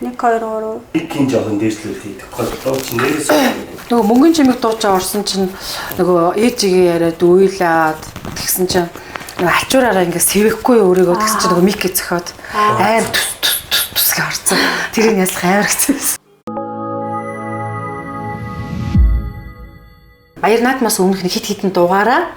1 2 3 Гин жоохон дээшлүүлэх тохиолдол чи нэрээс нөгөө мөнгөн чимэг дуучаа орсон чинь нөгөө ээжигээ яриад уйлаад тэгсэн чинь нөгөө ачуураараа ингээд сэвэхгүй өөрийгөө тэгсэн чинь нөгөө мик зөхиод аим тус гэж харцсан. Тэрийг яслах амар хэцүү. Баяр наадмаас өмнөх хит хитэн дугаараа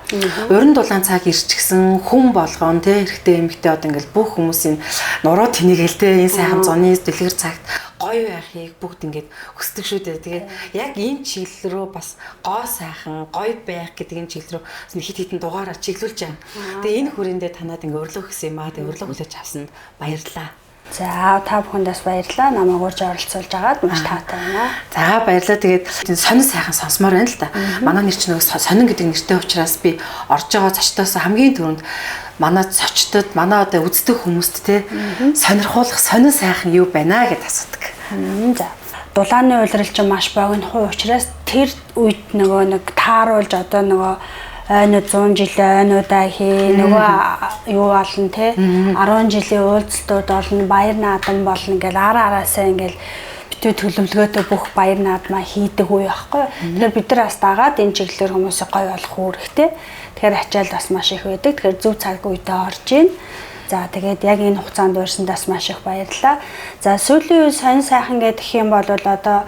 уран дулаан цаг ирчихсэн хүн болгоон тий эрэгтэй эмэгтэй одоо ингээл бүх хүмүүсийн нуруу тэнийгэл тий энэ сайхан зуны дэлгэр цагт гоё байхыг бүгд ингээд хүсдэг шүү дээ. Тэгээд яг энэ чиглэл рүү бас гоо сайхан гоё байх гэдэг энэ чиглэл рүү хит хитэн дугаараа чиглүүлж байгаа. Тэгээд энэ хүрээндээ танаад ингээд урилга өгсөн юм аа. Тэгээд урилга хүлээж авсанд баярлалаа. За та бүхэндээс баярлалаа. Намайг урьж оролцуулж агаад маш таатай байна. За баярлалаа. Тэгээд сонин сайхан сонсомоор байна л да. Манай нэр чинь нөгөө сонин гэдэг нэртэй учраас би орж байгаа зочдоос хамгийн түрүүнд манай зочдод манай одоо үздэг хүмүүст те сонирхуулах сонин сайхан юу байна гэдээ асуудаг. За. Дулааны уйлрал чинь маш богинохон учраас тэр үед нэг тааруулж одоо нөгөө ойнод 100 жилийн ойнуудаа хий нөгөө юу болно те 10 жилийн уулзалтууд болно баяр наадам болно ингээл араасаа ингээл битүү төлөвлөгөөтэй бүх баяр наадмаа хийдэг үе байхгүй. Тэгэхээр бид нар бас дагаад энэ чиглэлээр хүмүүсийг гоё болох үүрэгтэй. Тэгэхээр ачаал бас маш их байдаг. Тэгэхээр зөв цаг үедээ орж ийн. За тэгээд яг энэ хугацаанд урьсандаас маш их баярлалаа. За сүүлийн үе сонь сайхан гэдэг юм бол одоо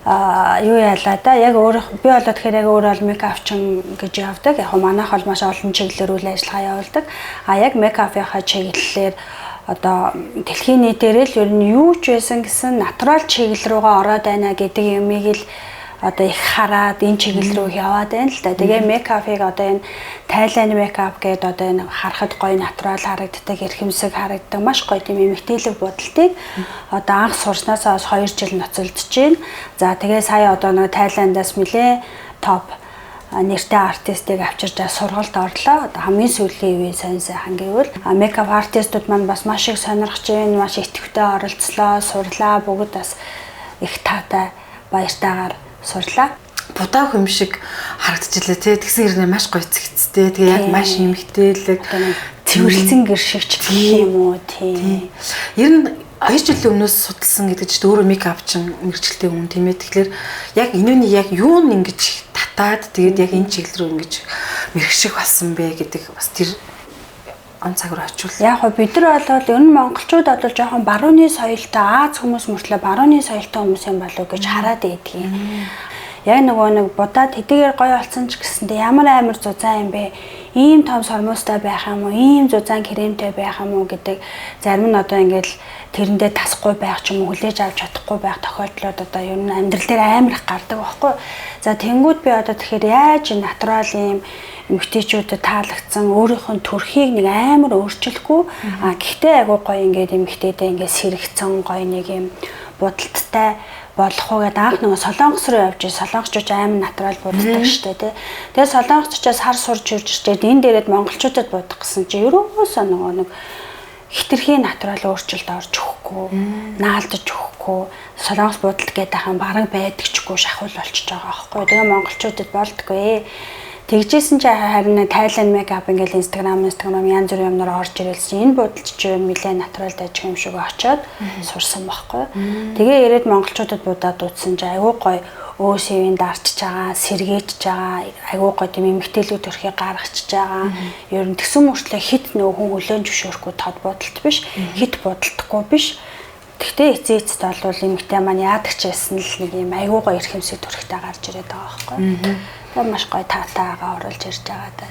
юу яалаа да яг өөр би болоо тэгэхээр яг өөр бол мейкапчин гэж явдаг. Яг манайх бол маш олон чиглэлээр үйл ажиллагаа явуулдаг. Яг мейкапынхаа чиглэлээр одоо дэлхийн нийтээр л ер нь юу ч байсан гэсэн натурал чиглэл рүүгээ ороод байна гэдэг юмыг л одоо их хараад энэ чиглэл рүү яваад байна л да. Тэгээ мейкапыг одоо энэ Тайланд мейкап гэдэг одоо энэ харахад гоё натурал харагддаг, эрхэмсэг харагддаг, маш гоё тийм эмэгтэйлэг бодолтыг одоо анх сурснаасаа 2 жил ноцолдож байна. За тэгээ сая одоо нэг Тайландаас нэлээ топ нэртэй артистыг авчирч сургалт орлоо. Одоо хамгийн сүүлийн үеийн сонь сайхан гэвэл мейкап артистууд маань бас маш их сонирхож байна, маш идэвхтэй оролцлоо, сурлаа, бүгд бас их таатай баяртайгаар сурлаа. Будаа хөм шиг харагдчихлаа тий. Тэгсэн хэрнээ маш гоё цэгцтэй. Тэгээ яг маш эмэгтэйлэг, цэвэрлсэн гэр шиг ч гэх юм уу тий. Ер нь 2 жилийн өмнөөс судалсан гэдэг чинь өөрөө мейкапчин мэрэгчлээ өмнө тийм ээ. Тэгэхээр яг энэний яг юу нь ингэж татаад тэгээд яг энэ чиглэл рүү ингэж мэрэгших болсон бэ гэдэг бас тэр он цаг руу очивол. Яг гоо бид нар болоод ер нь монголчууд бол жоохон барууны соёлтой Аз хүмүүс мөртлөө барууны соёлтой хүмүүс юм болов гэж хараад байдгийг. Яг нөгөө нэг будаад хэдийгээр гоё болсон ч гэсэндээ ямар амар зузаан юм бэ? Ийм том сормоостай байх юм уу? Ийм зузаан кремтэй байх юм уу гэдэг зарим нь одоо ингээл тэрэндээ тасахгүй байх ч юм уу хүлээж авч чадахгүй байх тохиолдлууд одоо ер нь амьдрал дээр амар их гардаг байхгүй. За тэнгууд би одоо тэгэхээр яаж натурал ийм эмэгтэйчүүдэд таалагдсан өөрийнх нь төрхийг нэг амар өөрчлөхгүй гэхдээ айгуу гоё ингээд эмэгтэйдээ ингээд сэрэгцэн гоё нэг юм будалттай болох уу гэдэг анх нөгөө Солонгос руу явж солонгосчууд амар натурал буддаг штэ тий. Тэгээ солонгосчуудаас хар сурч ирж ирчээд энэ дээрэд монголчуудад будах гэсэн чи ерөөсөө нөгөө нэг хитрхийн натурал өөрчлөлт орж өгөхгүй, наалдаж өгөхгүй, солонгос будалт гэдэг хаан бараг байдагчгүй шахуул болчихж байгаа байхгүй. Тэгээ монголчуудад болдгоо. Тэгжсэн чи харин Тайланд мейкап ингээл Instagram янз бүрийн юмнаар орж ирэлсэн. Энэ будалт ч юм нэлээ натурал дайчих юм шиг очоод сурсан байхгүй. Тэгээ ирээд монголчуудад будаад утсан чи айгүй гоё өөсөвийн дарчж байгаа, сэргээж байгаа, айгүй гоё тийм эмэгтэйлүүд төрхийг гаргачж байгаа. Ер нь тэгсэн мөртлөө хит нөө хүн хөлөөн зөвшөөрөхгүй тод будалт биш, хит будалтахгүй биш. Гэхдээ эцээцд бол эмэгтэй маань яадаг ч байсан л нэг юм айгүй гоё эрхэмсэг төрхтэй гарч ирээд байгаа байхгүй. Тэгээ маш гоё таатаагаа оруулж ирж байгаа даа.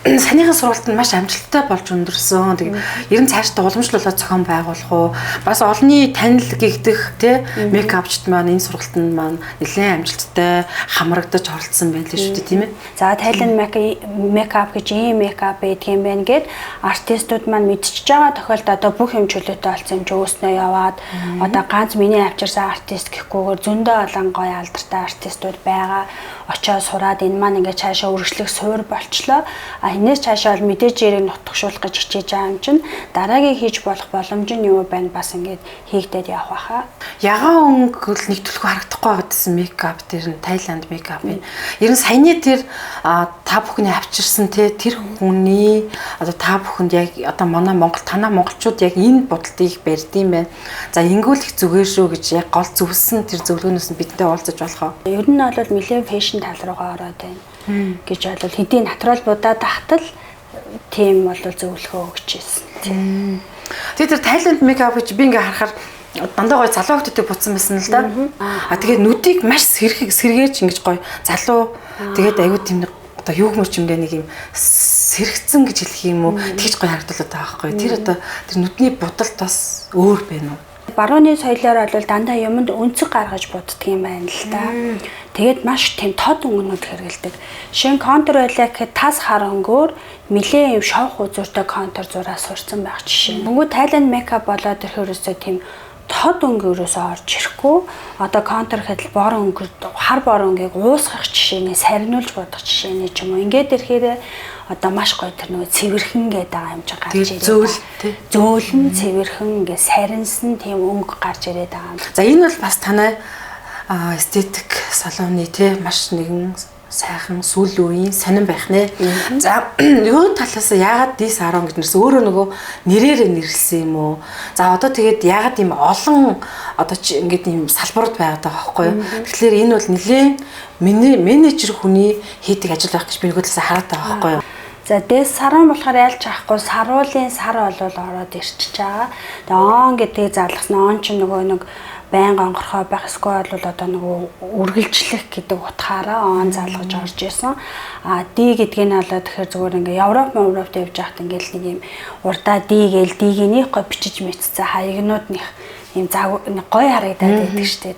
Санийхаа сургалтанд маш амжилттай болж өндөрсөн. Тэгээд ер нь цаашдаа уламжлуулаад зохион байгуулах уу? Бас олонний танил гэгдэх тий мейкапчд маань энэ сургалтанд маань нэлээд амжилттай хамрагдаж оролцсон байна л шүү дээ тийм ээ. За Тайланд мейкап гэж ийм мейкап байдаг юм байна гэд артистууд маань мэдчихэж байгаа тохиолдолд одоо бүх юм чөлөөтэй болсон юм чи өөснөө яваад одоо ганц миний авчирсан артист гэхгүйгээр зөндөө олон гоё алдартай артистууд байгаа. Очоод сураад энэ маань ингээд цаашаа үргэлжлэх суурь болчлоо. энэс цаашаа бол мэдээж яриг нутгшуулах гэж хичээж байгаа юм чинь дараагийн хийж болох боломж нь юу байна бас ингээд хийгдээд явах байхаа. Ягаан өнгө л нэг төлхөө харагдахгүй байгаа гэсэн мейкап тэр нь Тайланд мейкапын. Ер нь саяны тэр та бүхний авчирсан тэр хүний одоо та бүхэнд яг одоо манай танаа монголчууд яг энэ бодолтыг барьдсан байна. За ингүүл их зүгээр шүү гэж яг гол зөвлөсөн тэр зөвлөгөөнөөс нь бидэнтэй уулзаж болох уу? Ер нь бол нэлээд фэшн тал руугаа ороод байна гэж бол хэдийн натурал будаад тахтал тийм бол зөвлөгөө өгч ирсэн. Тэгээд тэр Тайланд мейкап гэж би ингээ харахаар дандаа гоё залуу хүмүүстэй буцсан байсан л да. Тэгээд нүдийг маш сэргээж ингэж гоё залуу тэгээд аюу тийм одоо юу гэмэрч юмдээ нэг юм сэрэгцэн гэж хэлэх юм уу тэгж гоё харагдуулаад байгаа байхгүй. Тэр одоо тэр нүдний будалт бас өөр байна уу? Барууны соёлоор бол дандаа юмд өнцөг гаргаж буддаг юм байна л да. Тэгээд маш тийм тод өнгөнүүд хэрэгэлдэг. Жишээ нь контур байлаа гэхэд тас хар өнгөөр нэлээ юм шовх үзүүртэй контур зураа сурцсан байх жишээ. Тэнгүү Тайланд мейкап болоод ирэхээрөөсөө тийм тод өнгөөрөөсөө орж ирэхгүй одоо контур гэхэд бор өнгө хар бор өнгийг уусгах жишээний сарниулж бодох жишээний ч юм уу ингээд ирэхээр одоо маш гоё тэр нөгөө цэвэрхэн гэдэг байгаа юм чи гарч ирээ. Зөөлн цэвэрхэн ингээд сарнсан тийм өнгө гарч ирээд байгаа юм. За энэ бол бас танай эстетик салууны маш нэгэн сайхан сүүл үеийн сонирн байх нэ. За юу талаас яагаад D-Salon гэж нэрсэн өөрөө нөгөө нэрээрээ нэрлсэн юм уу? За одоо тэгээд яагаад ийм олон одоо чи ингээд ийм салбарууд байгаад байгаа байхгүй юу? Тэгэхээр энэ бол нэлээд менежер хүний хийдэг ажил байх гэж би нөгөө талаас хараад байгаа байхгүй юу? За D-Salon болохоор ялч авахгүй саруулын сар болол ороод ирчихэж байгаа. Тэгээ он гэдгийг залгасан он ч нөгөө нэг байнга онгорхой байх эсвэл бол одоо нөгөө үргэлжлэх гэдэг утгаараа он залгаж орж исэн. D гэдг нь болоо тэгэхээр зүгээр ингээ Европ явж байхад ингээл нэг юм урдаа D гээл D-гийн нэг гой бичиж мэдсэн хаягнууд нэг юм гоё харагдаад байдаг штэ.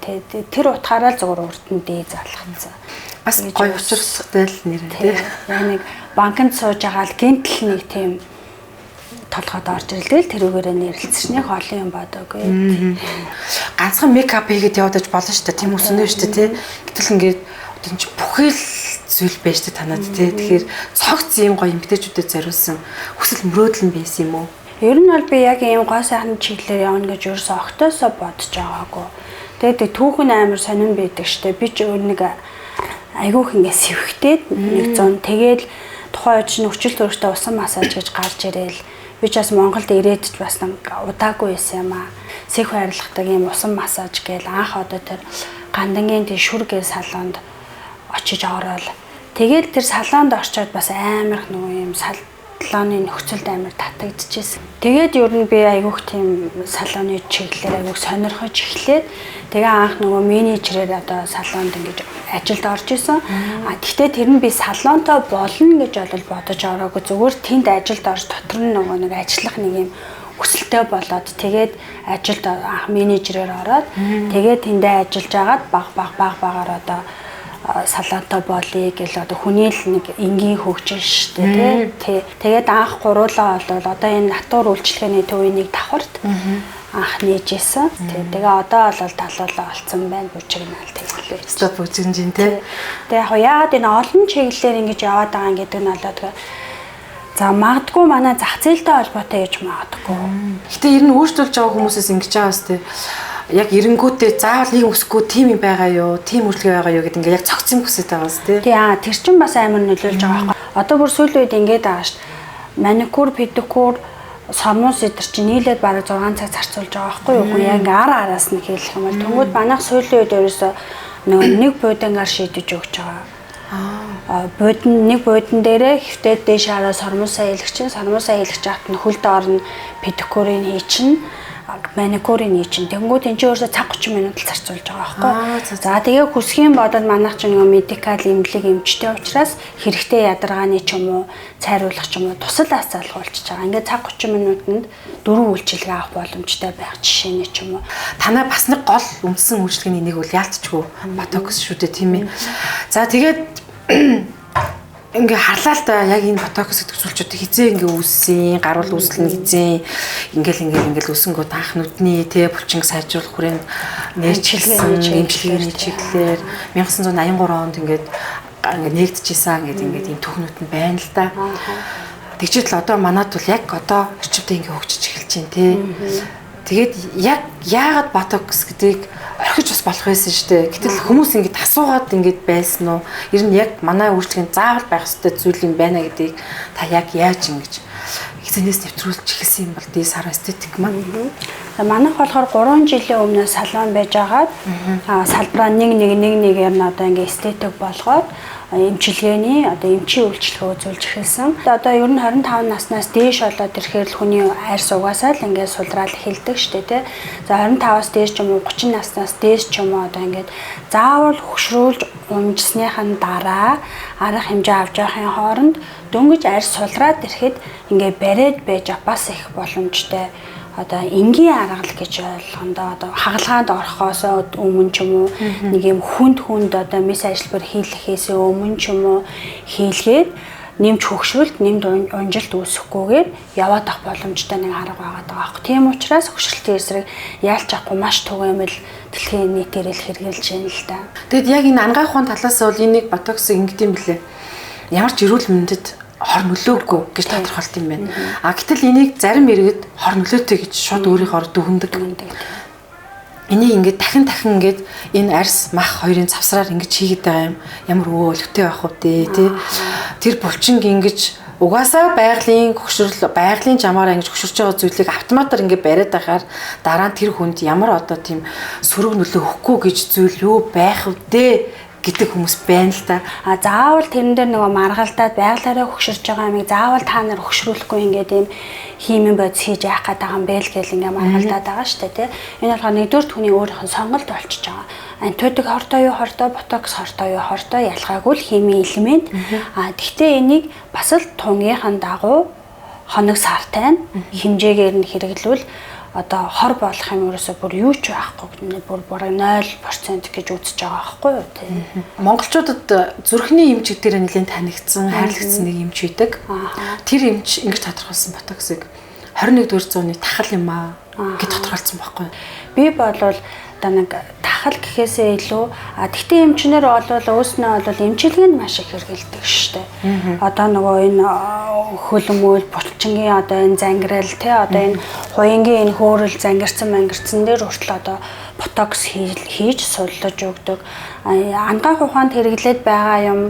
Тэр утгаараа зүгээр урд нь D залгацсан. Бас гоё учирсахтай л нэр тий. Яг нэг банкнд сууж байгаа л гинтл нэг тийм толгойд орж ирлээ тэрүүгээрээ нэрлэлцсэн нэг олон юм бодоогүй. Ганцхан мейкап хийгээд яваад болно шүү дээ. Тийм үснэ шүү дээ тий. Гэтэл ингээд одоо энэ бүхэл зүйл байж та танад тий. Тэгэхээр цогц юм гоё эмгтээчүүдэд зориулсан хүсэл мөрөөдөл нь байсан юм уу? Ер нь бол би яг ийм гоо сайхан чиглэлээр явна гэж ерөөсөө огтоосоо бодож байгаагүй. Тэгээд түүхэн амар сонирн байдаг штэ. Би ч өөр нэг айгүйх ингээ сэвхтээд нэг зон тэгээд тухайн үед нөхцөл төрөлтэй усан массаж гэж гарч ирээл би ч бас Монголд ирээд ч бас удаагүй байсан юм аа. Сэх хайрлагдаг юм усан массаж гээл анх одоо тэр гандангийн тэр шүргээ салонд очиж ороод тэгээд тэр салонд орчоод бас амар нөгөө юм салоны нөхцөлд амар татагдчихсэн. Тэгээд ер нь би айгүйх тийм салоны чиглэлээр айгүйх сонирхож эхлээд тэгээ анх нөгөө менежерээр одоо салонд ингэж ажилд орж исэн. Гэхдээ тэр нь би салонтой болно гэж бодож ороогүй зүгээр тэнд ажилд орж дотор нь нөгөө нэг ажиллах нэг юм өсөлтөө болоод тэгээд ажилд анх менежерээр ороод тэгээд тэндээ ажиллаж агаад багаар одоо салаатаа болъё гэл одоо хүний л нэг энгийн хөгжил шүү дээ тий. Тэгээд анх гуруулаа бол одоо энэ натур үйлчлэгээний төвийн нэг давхарт анх нээжсэн. Тэгээ одоо бол талуулаа олцсон байна бүжигнал тэгэлээ. Стоп бүжигнжин тий. Тэгээ яг яагаад энэ олон чиглэлээр ингэж яваад байгаа гэдэг нь болоо тэгээ за магадгүй манай зах зээлтэй холбоотой гэж магадгүй. Гэтэ ер нь өөрчлөлж байгаа хүмүүсээс ингэж байгаа бас тий. Яг эренгүүтээ заавал нэг өсөхгүй тим юм байгаа юу, тим үйлчлэг байгаа юу гэдэг ингээд яг цогцсон хүсэж байгаа бас тий. Тэр чинь бас амар нөлөөлж байгаа байхгүй. Одоо бүр сүүлийн үед ингээд байгаа шүү дээ. Маникюр, педикюр, сормоос эдэр чинь нийлээд бараг 6 цаг зарцуулж байгаа байхгүй юу? Яг ингээд араас нь хэлэх юм бол тэнгууд манайх сүүлийн үед ерөөсөө нэг буудангаар шийдэж өгч байгаа. Нэг буудан дээрээ хэвтээд дээш хараа сормоосаа хэлэгчин, сормоосаа хэлэгч хат нь хөлд орно педикюрийн хий чинь маникюрын чинь тэнгууд энэ ч өөрөөсөө цаг 30 минут л зарцуулж байгаа байхгүй. За тэгээ хүсхийн бодоод манайх ч нэг медикал эмнэлэг эмчтэй учраас хэрэгтэй ядаргааны ч юм уу цайруулах ч юм уу тусал залгуулчихж байгаа. Ингээд цаг 30 минутанд 4 үйлчилгээ авах боломжтой байх жишээний ч юм уу. Танай бас нэг гол үндсэн үйлчилгээний нэг бол яалтчгүй ботокс шүү дээ тийм ээ. За тэгээд ингээ харлаа л да яг энэ ботокс гэдэг зүйлчүүд хизээ ингээ үүссэн, гаруул үүслэн хизээ ингээл өсөнгөө таах нүдний булчин сайжруулах хүрээнд нээчлсэн эмчилгээний чиглэлээр 1983 онд ингээд ингээд нэгдэжсэн ингээд ийм түүхнүүд нь байна л да. Тэгжээд л одоо манад бол яг одоо орчимдээ ингээд хөгжиж эхэлж байна тий. Тэгээд яг яагаад ботокс гэдгийг орхиж бас болох байсан шүү дээ. Гэтэл хүмүүс ингээд асуугаад ингээд байсан уу? Ер нь яг манай үйлчлэгийн заавал байх ёстой зүйл юм байна гэдгийг та яг яаж ингэж эцэнээс нэвтрүүлж эхэлсэн юм бол тий сар эстетик маань. Манайх болохоор 3 жилийн өмнө салон байж агаад салбараа нэг юм одоо ингээд эстетик болгоод эмчилгээний одоо эмчийн үйлчлэгээ үзүүлж эхэлсэн. Одоо ер нь 25 наснаас дээш болоод ирэхээр л хүний арьс угаасаа л ингээд сулраал эхэлдэг шүү дээ, тий. За 25-аас дээш ч юм уу 30 наснаас дээш ч юм уу одоо ингээд заавал хөшрүүлж унжсныхаа дараа арга хэмжээ авч явахын хооронд дөнгөж арьс сулраад ирэхэд ингээд бариад байж бас их боломжтой. Одоо энгийн арга гэж ойлгохондоо одоо хагалгаанд орохоос өмнө ч юм уу нэг юм хүнд одоо мис ажиллабар хийлгэхээс өмнө ч юм уу хийлгээд нэмж хөгшрөлт нэмд унжилт үүсэхгүйгээр яваад авах боломжтой нэг арга байгаа даа. Тийм учраас хөгшрөлтийн эсрэг яалч авахгүй маш түгээмэл дэлхийн нийтээр л хэрэгжилж байна л да. Тэгэд яг энэ ангаах ухаан талаас бол энийг ботокс ингэдэм блэ. Ямар ч эрүүл мэндэд хор нөлөөгүй гэж тодорхойлт юм байна. Гэтэл энийг зарим иргэд хор нөлөөтэй гэж шууд өөрийнхөө дүгндэг. Энийг ингээд дахин ингээд энэ арьс мах хоёрын завсраар ингэж хийгээд байгаа юм. Ямар өвөлттэй байх вэ тий. Тэр булчинг ингэж угаасаа байгалийн жамаараа ингэж хөшөрч байгаа зүйлийг автоматар ингээд бариад байхаар дараа нь тэр хүнд ямар одоо тийм сөрөг нөлөө өгөхгүй гэж зүйл юу байх вэ гэдэг хүмүүс байна л да. Заавал тэрэн дээр нөгөө маргалдаад байгалаараа хөшөрч байгаа юмыг заавал та нар хөшрүүлэхгүй ингээд ийм хиймэн бодис хийж яах гээд байгаа юм бэ л гэл ингээд маргалдаад байгаа шүү дээ, тий. Энэ болохоор нэгдүгээр түүний өөрийнх нь сонголт болчихж байгаа. Антибиотик хортой юу хортой, ботокс хортой юу хортой ялгаагүй л химийн элемент. Гэхдээ энийг бас л тунгийнхан дагуу хоног сартай хэмжээгээр нь хэрэглүүл одоо хор болох юм ерөөсөө бүр юу ч байхгүй бүр 0% гэж үзэж байгаа байхгүй юу тий. Монголчуудад зүрхний эмч дээр нэлээд танигдсан, хайрлагдсан нэг эмч байдаг. Тэр эмч ингэж тодорхойлсон ботоксыг 21-р зууны тахал юм аа гэж тодорхойлсон байхгүй юу. Би болвол одоо нэг тахал гэхээсээ илүү тэгтээ эмчнэр болвол өөрснөө бол эмчилгээнд маш их хэрэгэлдэг шүү дээ. Одоо нөгөө энэ хөлмөл булчингийн одоо энэ зангирал тий одоо энэ хуянгийн энэ хөөрөл зангирсан дээр хүртэл одоо ботокс хийж суллаж өгдөг. Ангаах ухаанд хэрэглээд байгаа юм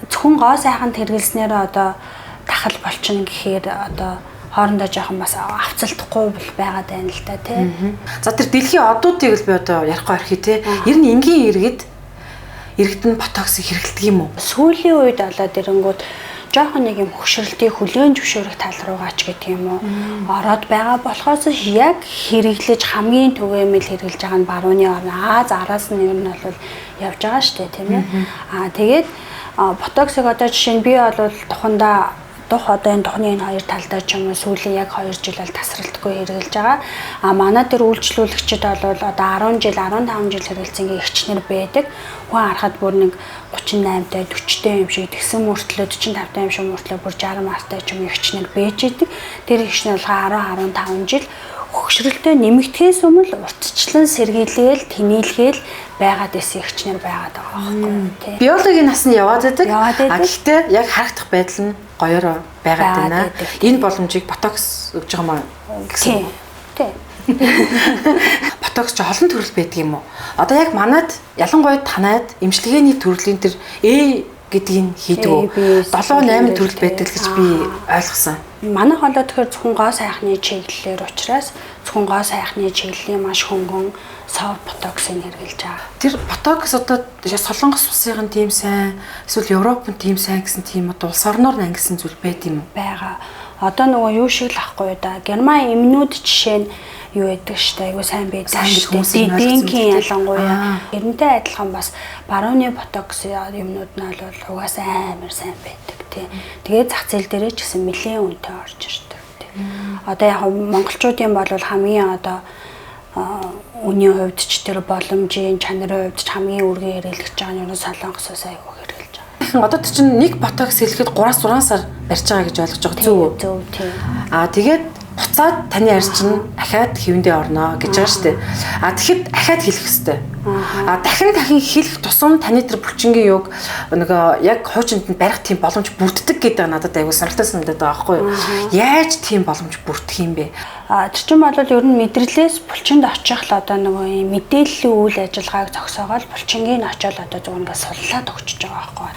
зөвхөн гоо сайханд хэрэглэснээр одоо тахал болчихно гэхээр одоо хоорондоо жоохон бас авцалдахгүй байгаад байна л да тий. За тэр дэлхийн одуудыг л би одоо ярихгүй орхи тий. Ер нь энгийн иргэд нь ботоксыг хэрэглэдэг юм уу? Сүүлийн үед болоод ирэнгүүт жоохон нэг юм хөшрөлтийн хүлээн зөвшөөрөх тал руугаа ч гэдэг юм уу ороод байгаа болохоос яг хэрэглэж хамгийн түгээмэл хэрэглэж байгаа нь барууны орн араас нь ер нь бол явж байгаа шүү дээ тийм ээ. Тэгээд ботоксыг одоо жишээ нь би бол тухандаа одоо энэ тухны энэ хоёр талдаа ч юм уу сүүлийн яг 2 жил бол тасралтгүй хэрэгжилж байгаа. Манай дээр үйлчлүүлэгчид бол одоо 10 жил 15 жил хэрэгэлсэн гихчнэр байдаг. Хүн харахад бүр нэг 38-тай 40-тай юм шиг тэгсэн мөртлөө 45-тай юм шиг мөртлөө бүр 60 мартай ч юм гихчнэр бэж идэг. Тэр гихчнэр бол 10-15 жил хөгшрөлтөө нэмэгдэхээс өмнө уртчлан сэргийлгээл тэнийлгээл байгаад исэн гихчнэр байгаад байгаа байхгүй тий. Биологийн нас нь яваад байдаг. Гэхдээ яг харагдах байдал нь гоёор байгаад байна. Энэ боломжийг ботокс өгж байгаа маа гэсэн. Тий. Ботокс ч олон төрөл байдаг юм уу? Одоо яг манад ялангуяа танаад эмчилгээний төрлийн тэр гэдгийг хийдэг. 7-8 төрөл байдаг гэж би ойлгосон. Манай хоолой тэгэхээр зөвхөн гоо сайхны чиглэлээр учраас зөвхөн гоо сайхны чиглэлийн маш хөнгөн сов ботоксыг хэрэгжилж байгаа. Тэр ботокс одоо Солонгос улсын тийм сайн эсвэл Европын тийм сайн гэсэн тийм одоо улс орноор ангилсан зүйл байд юм уу? Бага. Одоо нөгөө юу шиг л ахгүй да. Герман эмнүүд жишээ нь юу гэдэг штэ айгуу сайн байдаг штэ. Дэнкийн ялангуяа эрентэй адилхан бас барууны ботокс юмнууд нь бол угаасаа амар сайн байдаг тий. Тэгээд зах зээл дээрээ ч гэсэн нэлээд үнэтэй орж ирдэг тий. Одоо яг монголчуудын бол хамгийн одоо үнийн хувьд ч тэр боломжийн чанарын хувьд ч хамгийн үргэлж хэрэглэж байгаа нь юу Солонгосоос айгуу хэрэглэж байгаа. Одоо чинь нэг ботокс хэлэхэд 3-6 сар барьж байгаа гэж ойлгож байгаа зүг үү? Зөв тий. Тэгээд буцаад таны арьс чинь ахаад хэвэндээ орно гэж байгаа шүү дээ. Тэгэхэд ахаад хэлэх хэрэгтэй. Дахин хэлэх тусам таны тэр булчингийн юг нөгөө яг хуучинд нь барих тийм боломж бүрддэг гэдэг надад аягүй сонирхолтой санагдаад байгаа байхгүй юу? Яаж тийм боломж бүрдэх юм бэ? Тэр чинь бол ер нь мэдрэлээс булчинд очих л одоо нөгөө юм мэдээллийн үйл ажиллагааг зогсоогоол булчингийн очоод одоо зүгээр ингээд суллаад өгчөж байгаа байхгүй.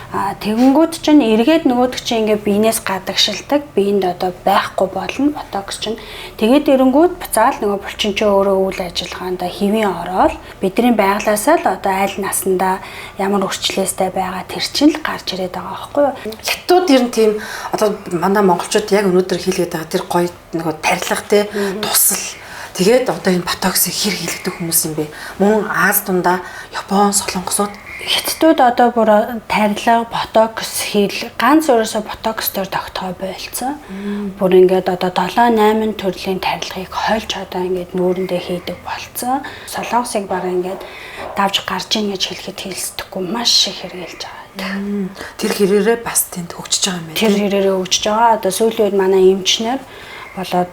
Тэгэнгүүт чинь эргээд нөгөөдөг чинь ингээд биенээс гадагшилдаг, биеинд одоо байхгүй болно ботокс чинь. Тэгээд эрэнгүүд буцаал нөгөө булчин чинь өөрөө үйл ажиллагаанд хэвийн ороод бидний байглаасаа л одоо аль насандаа ямар өрчлөөстэй байгаа тэр чинь л гарч ирээд байгаа байхгүй юу? Хятад ер нь тийм одоо манай монголчууд яг өнөөдөр хийлгээд байгаа тэр гоё нөгөө тарилга те тусал тэгээд одоо энэ ботоксыг хэр хийлгдэг хүмүүс юм бэ? Мөн Аз дундаа Япон, Солонгосууд Хятадууд одоо бүр тарилга ботокс хийл ганц өөрөөсөө ботокс төр тогтгоо болцсон. Бүр ингээд одоо 7-8 төрлийн тарилгыг хольж одоо ингээд нүүрэндээ хийдэг болцсон. Солонгосыг бараг ингээд давж гарч ийн гэж хэлэхэд хэлсдэхгүй маш их хэрэгэлж байгаа. Тэр хэрээрээ бас тэнд хөгжиж байгаа юм байна. Тэр хэрээрээ хөгжиж байгаа. Одоо сүүлийн үед манай эмчнэр болоод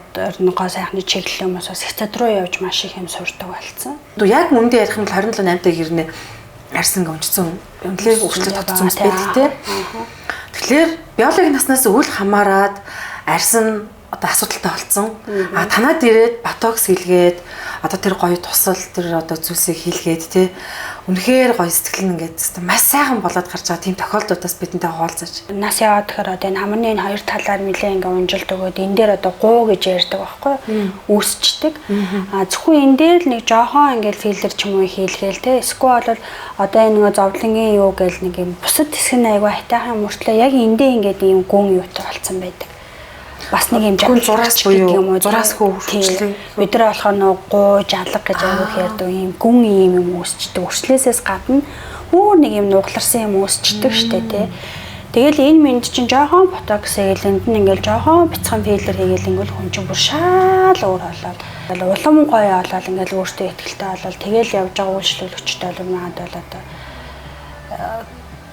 гоо сайхны чиглэлийн хүмүүс бас Хятад руу явж маш их юм сурдаг болсон. Яг мөндөө ярих юм бол 27-8 дэх гэрнэ арьсан гомжсон үнэлээг өөрчлөлт татсан юм байна тий. Тэгэхээр биологийн наснаас үл хамааран арьсан одоо асуудалтай болсон. Танаад ирээд ботокс хийлгээд одоо тэр гоё тусал тэр одоо зүйлсийг хийлгээд тий. Үнэхээр гоё сэтгэл нь ингээд маш сайхан болоод гарч байгаа тийм тохиолдлуудаас бидэнтэй хуваалцаж. Нас яваад тэгэхээр одоо энэ хамрын энэ хоёр талаар нэлээ ингээ унжилт өгөөд энэ дээр одоо гуу гэж ярьдаг байхгүй үүсчдэг. Зөвхөн энэ дээр л нэг жоохон ингээл филтер ч юм уу хийлгээл те. Эсвэл бол одоо энэ нөгөө зовлонгийн юу гээл нэг юм бусад хэсэг нь айгаа хайтайхан мөртлөө яг эндээ ингээд ийм гүн юутай болцсон байдаг. Бас нэг юм зураас буюу зураас хөвчлээ. Өдрөө болохоор нөгөө гуу жалга гэж аяг ярьдаг ийм гүн юм үүсчдэг. Өрчлөөсөөс гадна өөр нэг юм нугларсан юм үүсчдэг штэ тий. Тэгэл энэ мэнд чинь жоохон ботокс хийлэнд нь ингээл жоохон бяцхан филлер хийгээл ингээл хүн чинь бүр шаал өөр болоод улам гоё болоод ингээл өөртөө ихтэй болоод тэгэл явж байгаа үйлчлүүлэгчтэй бол наад бол одоо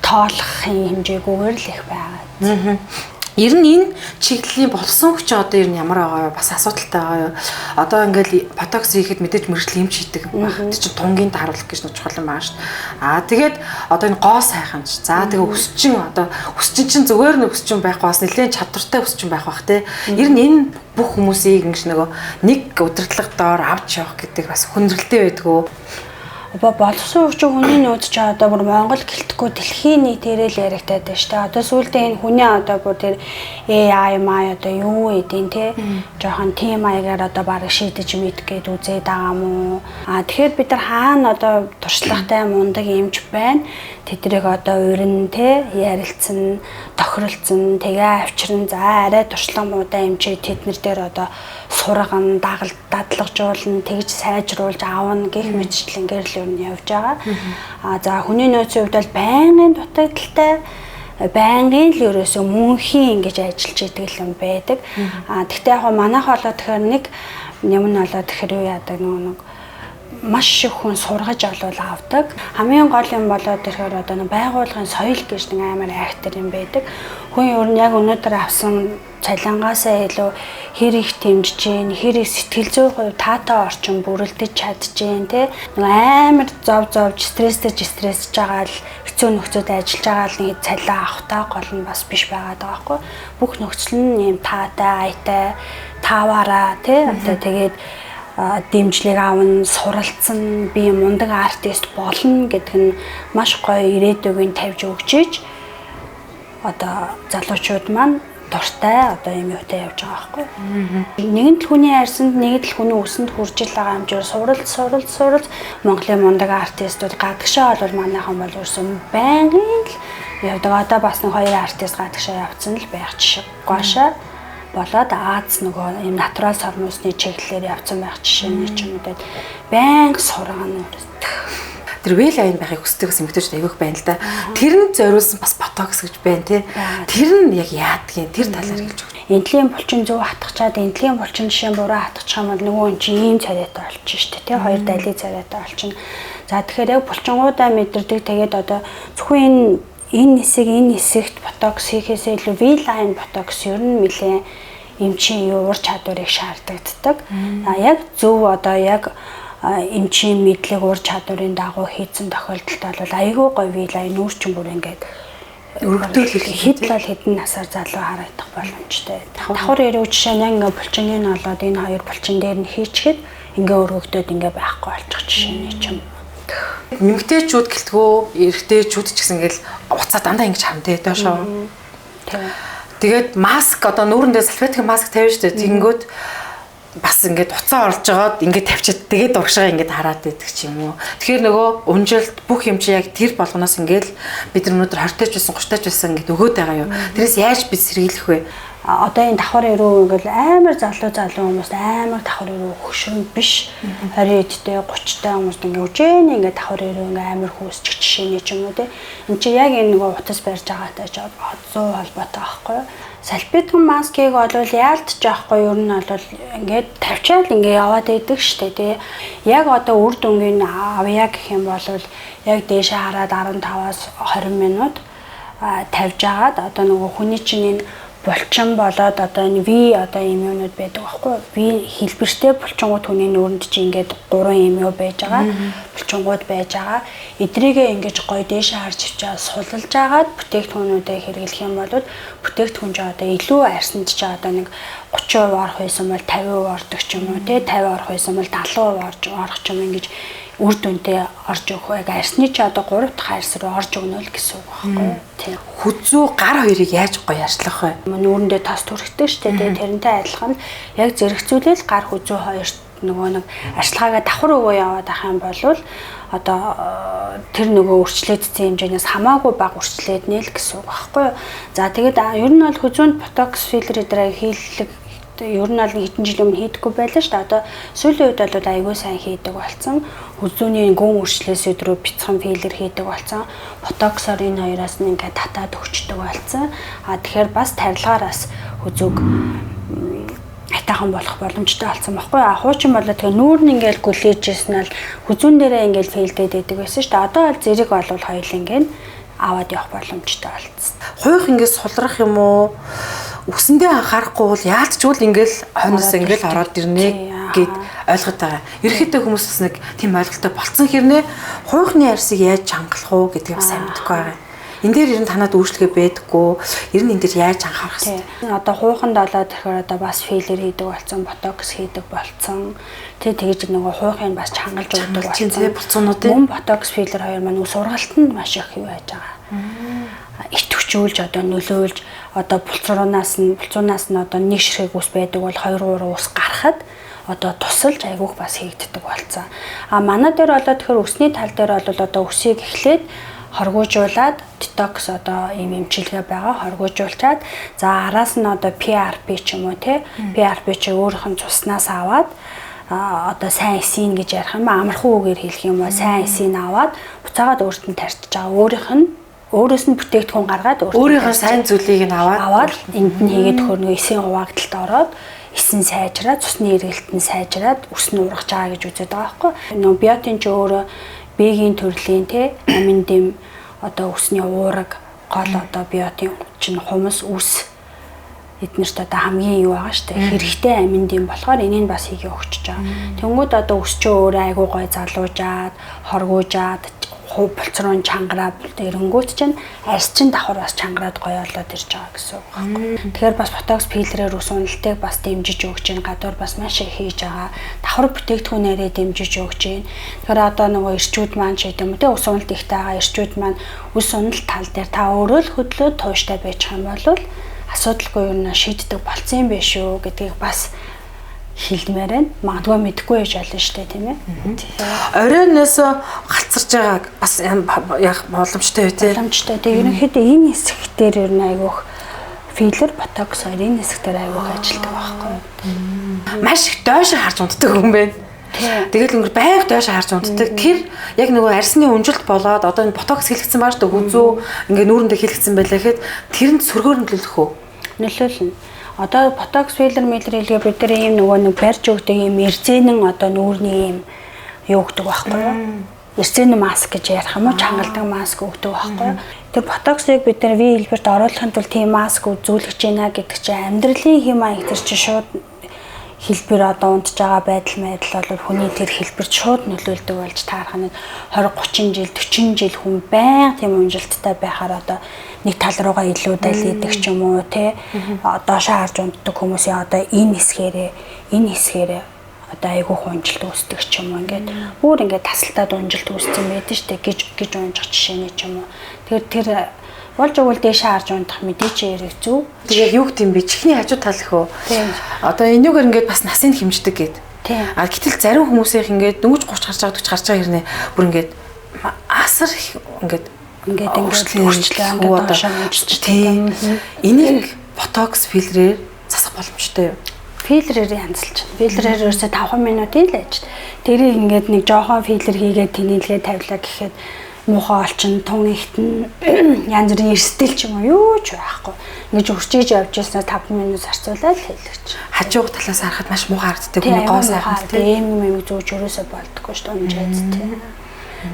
тоолохын хэмжээгүйгээр л их байгаа. Ер нь энэ чиглэлийн болсон хүч одоо ер нь ямар байгаа вэ? Бас асуудалтай байгаа юу? Одоо ингээл ботокс хийхэд мэдээж мэрэгжил эмч хийдэг. Тэр чинь тунгийн тааруулах гэж чухал юм байна шүү дээ. Тэгээд одоо энэ гоо сайхан ч. За тэгээ өсчин одоо өсчин чинь зүгээр нэг өсчин байхгүй бас нэлээд чадвартай өсчин байх бах те. Ер нь энэ бүх хүмүүсийг ингэж нэг удирдлага доор авч явах гэдэг бас хүндрэлтэй байдгүй. Боловсон өвчин хүний нөөц ч одоо бүр Монгол гэлтэхгүй дэлхийн нийтээрээ л яригдаад байна шүү дээ. Одоо сүүлдээ энэ хүний одоо бүр тэр AI одоо юу эдийн те жоохон тим маягаар одоо бараг шийдэж мэдэх гээд үзээд байгаа мó. Тэгэхээр бид нар хаана одоо туршлагатай мундаг эмч байна. Тэдрийг одоо урин те ярилцсан, тохиролцсон, тэгээ авчирн за арай туршлага муутай эмчээ тэднэр дээр одоо сурган, дадлагжуулна, тэгж сайжруулж аавна гэх мэтчлэн гэрэл нь явж байгаа. За хүний нөөцийн хувьд бол байнгын дутагдaltaй байнгын л ерөөсөө мөнхийн ингэж ажиллаж идэг юм байдаг. Гэхдээ яг манайх болоод тэгэхээр нэг юм нь болоод тэгэхээр юу яадаг нэг маш их хүн сургаж олвол авдаг. Хамгийн гол юм болоод тэгэхээр одоо байгууллагын соёл гэж нэг амар айхтар юм байдаг. Хүн ер нь яг өнөөдөр авсан цалингаасаа илүү хэр их дэмжиж гин, хэр их сэтгэл зүйн хувь таатай орчин бүрэлдэж чадчихээн те. Нэг амар зов стресстэй байгаа л хэцүү нөхцөлд ажиллаж байгаа л нэг цалин авахтаа гол нь бас биш байгаад байгаа байхгүй. Бүх нөхцөл нь юм таатай, аятай, тааваараа те. Одоо тэгээд дэмжлэг аавн суралцсан би мундаг артист болно гэдэг нь маш гоё ирээдүйг тавьж өгчээж одоо залуучууд маань дуртай одоо юм юутай явж байгаа байхгүй. Нэгэн л хүний арьсанд нэг л хүний өсөнд хүрж ил байгаа хэмжээр суралц Монголын мундаг артистууд гадагшаа бол манайхан бол ерөөсөн байнгын л явдаг. Одоо бас нэг хоёр артист гадагшаа явцсан л байх жишээ. Гоошаа болоод Аз нөгөө юм натурал сармусны чиглэлээр явцсан байх жишээний ч юм уу байнга сургана. Тэр вел айн байхыг хүсдэг эмэгтэйчүүд айгүйх байна л да. Тэр нь зориулсан бас ботокс гэж байна тий. Тэр нь яг яадгийн тэр талаар хэлж өгнө. Энтлийн булчин зөв хатгачаад энтлийн булчин жишээ буруу хатгачих юм бол нөгөө чинь ийм царайтай болчих шүү дээ тий. Хоёр далийн царайтай болчихно. За тэгэхээр яг булчингуудаа мэдэрдэг тэгээд одоо зөвхөн энэ хэсэгт ботокс хийхээсээ илүү V-line ботокс ер нь нэлээ эмчийн ур чадварыг шаарддаг. Яг зөв одоо яг эмчийн мэдлэг ур чадварын дагуу хийсэн тохиолдолд бол айгүй гоё вилай нүүрчин бүр ингээд өргөдөөл хэдэн насаар залуу харагдах боломжтой. Давхар яруу жишээ нь ингээ булчингийн олоод энэ хоёр булчин дээр нь хийчихэд ингээ өргөгдөөд ингээ байхгүй болчих жишээ нь ч юм. Нэмэгтэйчүүд гэлтгөө эрэгтэйчүүд ч гэсэн ингээл уцаа дандаа ингэж хамтээ доошоо. Тэгээд маск одоо нүүрэндээ салфетик маск тавьж штэ тэгэнгүүт бас ингээд уцаа орж жагаад ингээд тавьчаад тэгээд урагшаа ингээд хараад байдаг ч юм уу. Тэгэхээр нөгөө унжилт бүх юм чи яг тэр болгоноос ингээд бид нар өнөөдөр 20 таач байсан 30 таач байсан ингээд өгөөд байгаа юу. Тэрээс яаж бид сэргийлэх вэ? Одоо энэ давхар ирүү ингээл амар залуу хүмүүс амар давхар ирүү хөшрөн биш 20-д 30-тай хүмүүс ингээ үжээн ингээ давхар ирүү ингээ амар хүүсчих жишээний ч юм уу те. Энд чи яг энэ нөгөө утас барьж байгаатай ч 100 холбоотой байхгүй юу? Салфетик маскыг бол яалтж байхгүй юу? Ер нь бол ингээд тавьчаал ингээ яваад идэг штэ те. Яг одоо үр дүнгийн авъя гэх юм бол яг дээшээ хараад 15-аас 20 минут тавьж агаад одоо нөгөө хүний чинь энэ булчин болоод одоо энэ V одоо ийм юмнууд байдаг байхгүй V хэлбэртэй булчингууд хүний нүүрэнд чи ингээд 3 юм юу байж байгаа булчингууд байж байгаа эдрийгээ ингэж гоё дээшээ харж ивчээ суллаж агаад бүтээгдэхүүнүүдэд хэрэглэх юм бол бүтээгдэхүүн ч одоо илүү арьсанд ч одоо нэг 30% орох байсан бол 50% ордог ч юм уу те 50 орох байсан бол 70% орох ч юм ингэж үр дүнтэй орж өгөх яг арьсны ч одоо 3 дахь арьс руу орж өгнө л гэсэн үг байхгүй тийм. Хүзүү гар хоёрыг яаж гоё арчлах вэ? Нүүрэндээ тас түрхтэй шүү дээ. Тэрнтэй адилхан яг зэрэгцүүлэл гар хүзүү хоёрт нөгөө нэг арчилгаагаа давхар өгөө яваад ах юм бол одоо тэр нөгөө өрчлөөдсөн хэмжээнээс хамаагүй бага өрчлөөд нээл гэсэн үг байхгүй юу. За тэгээд ер нь бол хүзүүнд ботокс филлер эдрэг хийлэг ер нь бол хэдэн жил өмнө хийдэггүй байлаа шүү дээ. Одоо сүүлийн үед бол айгүй сайн хийдэг болсон. Хүзүүний гүн өрчлөөс өдрөө бяцхан филлер хийдэг болсон. Ботоксоор энэ хоёроос нь ингээд татаад өгчдөг болсон. Тэгэхээр бас тарилгаараас хүзүүг айтаахан болох боломжтой болсон байхгүй юу? Хуучин болоо тэгээ нүүр нь ингээд гүлээжсэн нь хүзүүн дээрээ ингээд фейлдээд байдаг байсан шүү дээ. Одоо бол зэрэг болвол хоёул ингээд аваад явах боломжтой болсон. Хойх ингээд сулрах юм уу? Үсэндээ анхаарахгүй бол яалтчгүй ингээл хойноос ингээл ороод ирнэ гэд ойлгоод байгаа. Ерөнхийдөө хүмүүс бас нэг тийм ойлголттой болцсон хэрнээ хуйхны арьсыг яаж хангалах уу гэдгийг бас сайн мэдэхгүй байгаа. Энд дээр ер нь танад үйлчлэгээ байдаггүй. Ер нь энэ дээр яаж анхаарах хэрэгтэй. Одоо хуйханд болоод тэгэхээр одоо бас филлер хийдэг болсон, ботокс хийдэг болсон. Тэгж нөгөө хуйхыг бас чангалж өгдөг болсон. Мөн ботокс филлер хоёр маань ус ургалтанд маш их юу байж байгаа. Итвчүүлж одоо нөлөөлж одоо булцуунаас нь одоо нэг ширхэг ус байдаг бол 2-3 ус гарахад одоо тусалж айгүйх бас хийгддэг болсон. Манай дээр болоод тэгэхээр өсний тал дээр бол одоо өсийг эхлээд хоргоожуулаад детокс одоо ийм эмчилгээ байгаа хоргоожуулчаад за араас нь одоо PRP ч юм уу те PRP чи өөрийнх нь цуснаас аваад одоо сайн эсийн гэж ярих юм амархан үгээр хэлэх юм бол сайн эсийн аваад буцаагаад өөртөө нь тарьчих байгаа өөрийнх нь өөрөөс нь бүтээгдэхүүн гаргаад өөрийнхөө сайн зүйлийг нь аваад энд нь хийгээд хөрнөө эсийн хуваагдалд ороод эсэн сайжраад цусны эргэлт нь сайжраад ус нь ургаж байгаа гэж үздэг байгаа байхгүй. Нөө биотин ч өөрөө биегийн төрлийн те амин дэм одоо усны уураг гол одоо биотин чинь хумс үс эднэрт одоо хамгийн юу байгаа штэ хэрэгтэй амин дэм болохоор энийг бас хийгээ өгчөж байгаа. Тэнгүүд одоо ус ч өөрөө айгуу гой залуужаад хоргуужаад булцрын чангараад эрэнгүүт чинь арьс чин давхар бас чангараад гоё болоод ирж байгаа гэсэн үг байхгүй. Тэгэхээр бас ботокс филлерээр ус уналтыг бас дэмжиж өгч जैन гадуур бас маш их хийж байгаа. Давхар бүтээгдэхүүнээрээ дэмжиж өгч जैन. Тэгэхээр одоо нөгөө эрчүүд маань ч гэдэм үү те ус уналт ихтэй байгаа эрчүүд маань ус уналт тал дээр та өөрөө л хөдлөөд тууштай байж байгаа юм бол асуудалгүй юу н шийддэг болцсон юм биш үү гэдгийг бас хилдмээр байна. Магадгүй мэдэхгүй яж болно шүү дээ, тийм ээ. Оройноос галцарч байгааг бас яг боломжтой үү те. Боломжтой. Тэгээ ерөнхийдөө энэ хэсгээр ер нь айгүйх филлер, ботокс хоёрын хэсгээр айгүйх ажилладаг байхгүй юу. Маш их доош харж унтдаг хүн байна. Тэгэл өнгөр байг доош харж унтдаг. Тэр яг нөгөө арьсны унжилт болоод одоо энэ ботокс хийлгцэн байгаа шүү дээ. Хүзүү ингээ нүүрэндээ хийлгцэн байлаа гэхэд тэрэнд сөргөөр нөлөөлөх үү? Нөлөөлнө. Одоо ботокс филлер хэлгээ бид нар ийм нөгөө нэг барьж өгдөг ийм эрзэнэн одоо нүүрний ийм юу гэдэг байхгүй юу? эрзэний маск гэж ярих юм уу, чангалдаг маск өгдөг байхгүй. Тэр ботоксыг бид нар V хэлбэрт оруулахын тулд тийм маск үзүүлж байна гэдэг чинь амьдралын хэм маяг тэр чинь шууд хэлбэр одоо унтж байгаа байдал бол хүний тэр хэлбэрт шууд нөлөөлдөг болж таарах нь 20 30 жил 40 жил хүн байнга тийм унжилттай байхаар одоо нэг тал руугаа илүү далидаг ч юм уу те доошоо харж унтдаг хүмүүсийн одоо энэ хэсгээрээ одоо айгүй унжилт үүсдэг ч юм уу ингээд бүр ингээд тасалтаад унжилт үүссэн байдаг штэ гэж унжих жишээний ч юм уу тэр болж өгвөл дээшээ харж унтах мэдээч яриг зүв. Тэгээ юу гэдэм бэ? Чихний хажуу тал хөө. Одоо энүүгээр ингээд бас насыг хэмждэг гээд. А гэтэл зарим хүмүүсийнх ингээд дөнгөж 30 гарч байгаа 40 гарч байгаа хэрнээ бүр ингээд асар ингээд өөрчлөлөө одоо тийм. Энийг ботокс филлерээр засах боломжтой юу? Филлерээр янзлж байна. Филлерээр ерөөсө 5 минутын л ажил. Тэрийг ингээд нэг жоохон филлер хийгээд тэнэлгээ тавилаа гэхэд муухай олчин тун ихтэн янз бүрийн эрсдэл ч юм уу юу ч байхгүй. Ингэж өрчиж явж яснаа 5 минут зарцуулаад хэлэрч. Хажууг талаас харахад маш муухай харагддаг хүний гоо сайхан тийм юм зүүж өрөөсөө болдгоо шүү дээ унжаад тийм.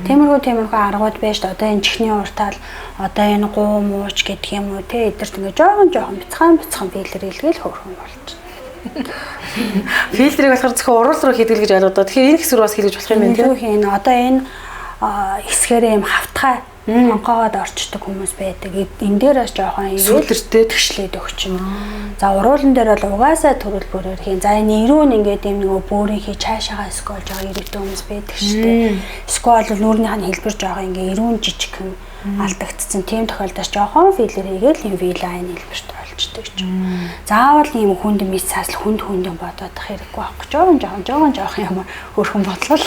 Тиймэрхүү аргууд байж та одоо энэ чихний уртаал одоо энэ гуу мууч гэдэг юм уу те эдэрт ингээ жоохон бяцхан филлер хийлгээл хөөрхөн болж. Филлерийг болохоор зөвхөн урал руу хийдэг гэж ойлгодоо. Тэгэхээр энэ хэсэг рүү бас хийлгэж болох юм байна тийм. Юу хийн одоо энэ хэсгээрээ юм хавтгай хонгоогоод орчдөг хүмүүс байдаг. Энэ дээрээс жоохон сүлэртэй тгшлээд өгч юм. За уруулан дээр бол угаасаа төрөл бүрээр хийн. За энэ ирүүн ингээд юм нөгөө бөөрийн хий цаашаага скол жоо ирээдүйн хүмүүс байдаг шүү дээ. Скол нүүрнийх нь хэлбэр жоо ингээ ирүүн жижигхэн алдагдсан. Тийм тохиолдолд жоохон филлер хийгээл юм V-line хэлбэрт олждөг ч юм. Заавал ийм хүнд мэс цаасл хүнд бодоод ах хэрэггүй байхгүй. Жоохон юм хөрхөн бодлоо.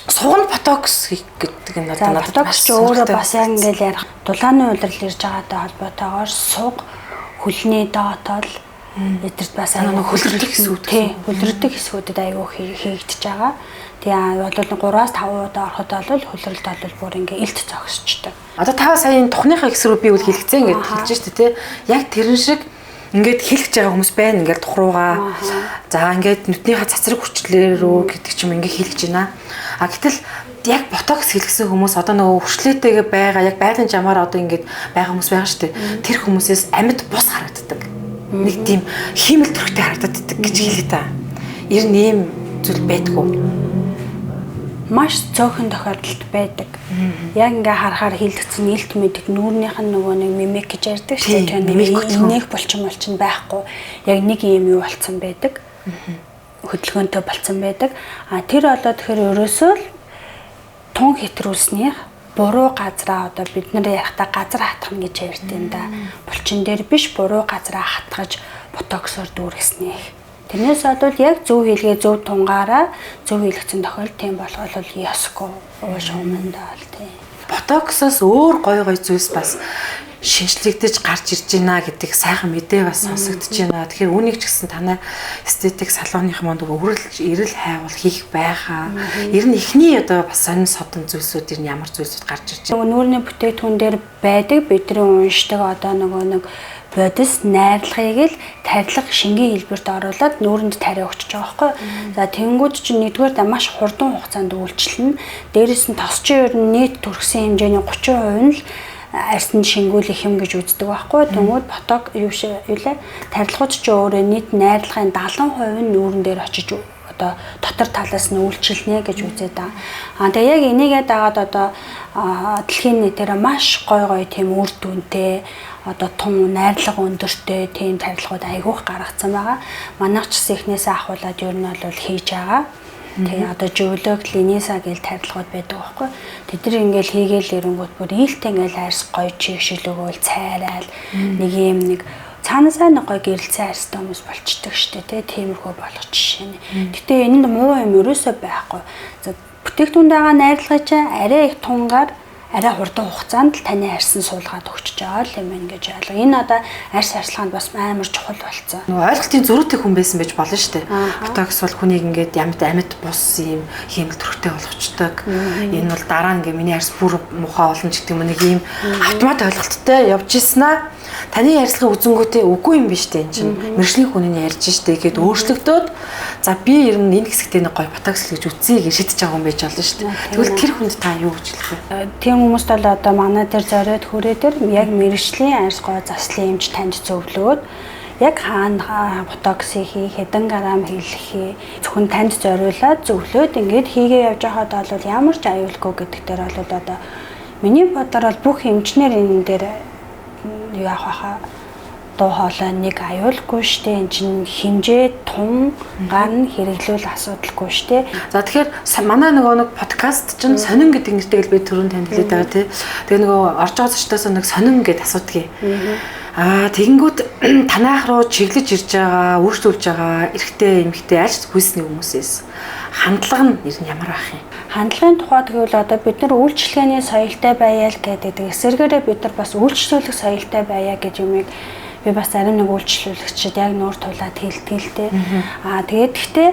Суган ботокс гэдэг нь одоо надад ботокс ч өөрөө бас яг ингээл ярих дулааны улирал ирж байгаатай холбоотойгоор суг хөлний доотол эдэрт бас нэг хөлрөдөг хэсгүүд тийм хөлрөдөг хэсгүүдэд аюу хийгдэж байгаа. Тэгээ бол 3-5 удаа ороход бол хөлрөлт бол бүр ингээ илт зогсчдаг. Одоо та сая тухныхаа хэсэг рүү би үл хэлгэцээ ингээд хэлж штэ тий. Яг тэрэн шиг ингээд хэлгэж байгаа хүмүүс байна ингээд тухруугаа. За ингээд нүднийхээ цацраг хүчлээ рүү гэдэг ч юм ингээд хэлгэж байна. А гэтэл яг ботокс хэлгсэн хүмүүс одоо нөгөө хүршлээтэйгээ байгаа яг байгалийн жамаар одоо ингээд байгаа хүмүүс байгаа шүү дээ. Тэр хүмүүсээс амьд бус харагддаг. Нэг тийм хиймэл төрхтэй харагддаг гэж хэлээ та. Ер нь ийм зүйл байдгүй. Маш цөөхөн тохиолдолд байдаг. Яг ингээ харахаар хилдэгцэн илт мэддэг нүүрнийх нь нөгөө нэг мимик гэж ярьдаг шүү дээ. Нэг булчин байхгүй. Яг нэг юм юу болцсон байдаг. Хөдөлгөөнтэй болцсон байдаг. А тэр болоод тэгэхээр ерөөсөө л тун хэтрүүлснийх буруу газраа одоо бид нар ярихтаа газар хатгах гэж ярьд юм да. Булчин дээр биш буруу газраа хатгаж ботоксоор дүүргэснийх. Тэрнээс бол яг зөв хийлгээ зөв тунгаараа зөв хийлгцэн тохиолдол тийм болгол ясгүй ууш өмнөдөө л тийм. Ботоксоос өөр гой зүйлс бас шинжлэгдэж гарч ирж байна гэдэг сайхан мэдээ бас сонсогдож байна. Тэгэхээр үүнийг ч гэсэн танай эстетик салоных манд өрөлж ирэл хайвал хийх байхаа. Ер нь эхний одоо бас сонин содон зүйлсүүд ер нь ямар зүйлсүүд гарч ирж байна. Нүүрний бүтээгдэхүүн дээр байдаг бидний уншдаг одоо нэг бодис найрлагыг л тарилга шингийн хэлбэрт оруулаад нүүрэнд тариа өгч байгаа байхгүй. За тэнгууд чинь нэгдүгээр маш хурдан хугацаанд үйлчлэнэ. Дээрээс нь тосчин ер нь нийт төрсөн хэмжээний 30% нь л арьсанд шингүүлэх юм гэж үздэг байхгүй. Тэнгууд боток тарилгууд ч өөрөө нийт найрлагын 70% нь нүүрэн дээр очиж одоо дотор талаас нь үйлчилнэ гэж үзээд байгаа. Тэгээ яг энийгээ дагаад одоо дэлхийн нийтээр маш гой тийм үр дүнтэй одоо тун найрлага өндөртэй тийм тарилгууд айгүйх гаргацсан байгаа. Манайх ч гэсэн эхнээсээ ахуулаад ер нь бол хийж байгаа. Тэгээ одоо жөвлөг линиса гэл тарилгууд байдаг байхгүй. Тэд нар ингээл хийгээл ирэнгүүт бүр ийхтэй ингээл арьс гоё чигшил өгөөл цайраал нэг цаанаасаа нэг гоё гэрэлцэн арьстай хүмүүс болчдөг штэ тиймэрхүү болох жишээ нь. Гэтэ энэнд муу юм ерөөсөө байхгүй. Бүтээгдэхүүнд байгаа найрлагыг чинь арай их тунгаар арай хурдан хугацаанд л таны арьс нь суулгаад өгч байгаа л юм байна гэж ойлгоо. Энэ одоо арьс арчилгаанд бас амар чухал болцсон. Нөгөө ойлголтын зөрүүтэй хүн байсан байж болно шүү дээ. Ботокс бол хүнийг ингээд амьд бус юм хиймэл төрхтэй болгочдөг. Энэ бол дараа нь ингээд миний арьс бүр мухаа олон ч гэдэг юм нэг ийм автомат ойлголттой явж ийснаа. Таны ярьцлага үзэнгүүтээ үгүй юм биш үү энэ чинь. Мэргэжлийн хүний ярьж штэ гэхэд өөрчлөгдөөд за би ер нь энэ хэсэгтээ нэг гоё ботокс гэж үтсэе гэж шийдэж байгаа юм байж болно штэ. Тэгвэл тэр хүнд та юу гэж хэлэх вэ? Тийм хүмүүст бол одоо манай дээр зориод хүрээ дээр яг мэргэжлийн арьс гоо заслын эмч танд зөвлөөд яг хаана ботокс хийх, хэдэн грамм хийх, зөвхөн танд зориулаад зөвлөөд ингээд хийгээ явж байхад бол ямар ч аюулгүй гэдэг дээр бол одоо миний бодлоор бол бүх эмчнэр энэ дээр яах байхаа дуу хоолой нэг аюулгүй штэ эн чинь хинжээ тун ган хэрэглүүл асуудалгүй штэ. За тэгэхээр манай нэг подкаст чинь сонин гэдэг нэртэй л би түрүүн танд хэлээд байгаа тий. Тэгээ орж байгаа зочдоос нэг сонин гэд асуудгийг. Тэгэнгүүт танаах руу чиглэж ирж байгаа, өөрчлүүлж байгаа эрэгтэй эмэгтэй аль хүсний хүмүүсээс хандлага нь ямар байх юм? Хандлагын тухай тэгвэл одоо бид нар үйлчлэгээний соёлтой байяа л гэдэг. Эсвэргээрээ бид нар бас үйлчлүүлэх соёлтой байяа гэж юмыг би бас зарим нэг үйлчлүүлэгчид яг нуур тулаад хэлдэг л дээ. Тэгээд гэхдээ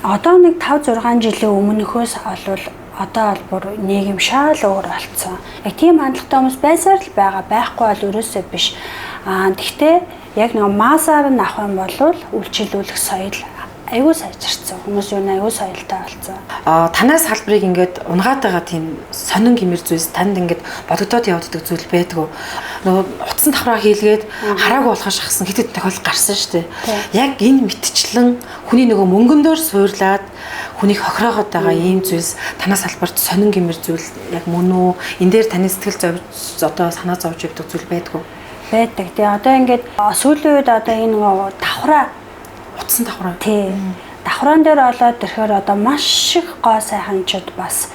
одоо нэг 5-6 жилийн өмнөхөөс олвол одоо бол бүр нийгэм шал өөр болцсон. Яг тийм хандлагатай хүмүүс байсаар л байгаа, байхгүй бол ерөөсөө биш. Гэхдээ яг нэг маасаар нь авах юм бол үйлчлүүлэх соёл аюу сайжирсан. Хүмүүс юу аюу соёлтой болсон. Танаас салбарыг ингээд унгаад байгаа тийм сонин гэмэр зүйлс танд ингээд бодогдоод явагддаг зүйл байдгүй. Нөгөө утсан давхраа хийлгээд хараагүй болохоо шахсан хэдэд тохиол гарсан шүү дээ. Яг энэ мэтчлэн хүний нөгөө мөнгөндөр суурлаад хүнийг хохироогоод байгаа ийм зүйлс танаас салбарт сонин гэмэр зүйл яг мөн үү? Энэ дээр таны сэтгэл одоо санаа зовж явдаг зүйл байдгүй. Байдаг. Тэгээ одоо ингээд сүүлийн үед одоо энэ нөгөө давхраа утсан давхраа. Тий. Давхраан дээр олоод ирэхээр одоо маш их гоо сайханчууд бас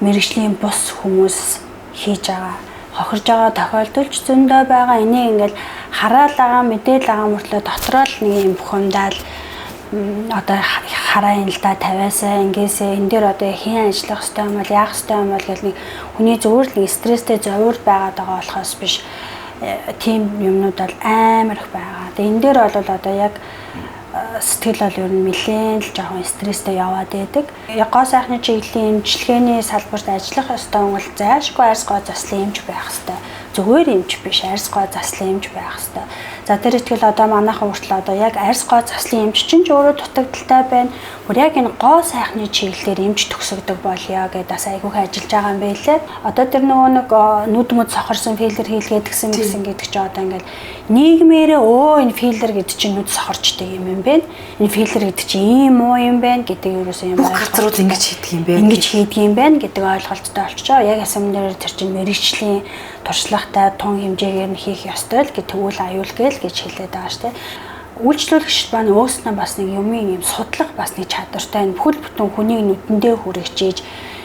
мэргэжлийн бус хүмүүс хийж байгаа. Хохирж байгаа тохиолдолч зөндөө байгаа. Энийг ингээл хараал байгаа, мэдээл байгаа мөртлөө дотроо л нэг юм бухимдаал одоо хараа юм л да тавиасаа ингээсээ энэ дээр одоо хийн ажиллах хэрэгтэй юм бол яах хэрэгтэй юм бол гэл нэг хүний зүгээр л стресстэй зовир байгаад байгаа болохоос биш тийм юмнууд бол амар их байгаа. Тэгээ энэ дээр бол одоо яг сэтгэл бол ер нь нэлээд л жоохон стресстэй яваад байдаг. Яг гоо сайхны чиглэлийн эмчилгээний салбарт ажиллах ёстой хүн бол зайлшгүй арьс гоо заслын эмч байх ёстой. Зүгээр эмч биш, арьс гоо заслын эмч байх ёстой. За тэр ихтгэл одоо манайхан хүртэл одоо яг арьс гоо заслын эмч чинь ч өөрөө дутагдaltaй байна. Бүр яг энэ гоо сайхны чиглэлээр эмч төгсөгдөг болёо гэдээ бас айгүйх ажиллаж байгаа юм байлээ. Одоо тэр нөгөө нэг нүд мөд сохорсон филлер хийлгээд гисэн гэдэг чинь одоо ингээл нийгмээрээ энэ филлер гэдэг чинь нүд сохорчтой юм бэ? Энэ филлер гэдэг чинь ийм муу юм байна гэдэг юусэн юм байна. Газрууд ингэж хийдэг юм бэ? Ингэж хийдэг юм байна гэдэг ойлголттой болчихоо. Яг асамнаар тэр чинь мэрэгчлийн туршлагатай тун хэмжээгээр нь хийх ёстой л гэж тэгвэл аюулгүй л гэж хэлээд байгаа шүү дээ. Үйлчлүүлэгчид маань өөснөө бас нэг юмын юм судлах бас нэг чадвартай энэ бүхэл бүтэн хүнийг нүдэндээ хүрэгчээж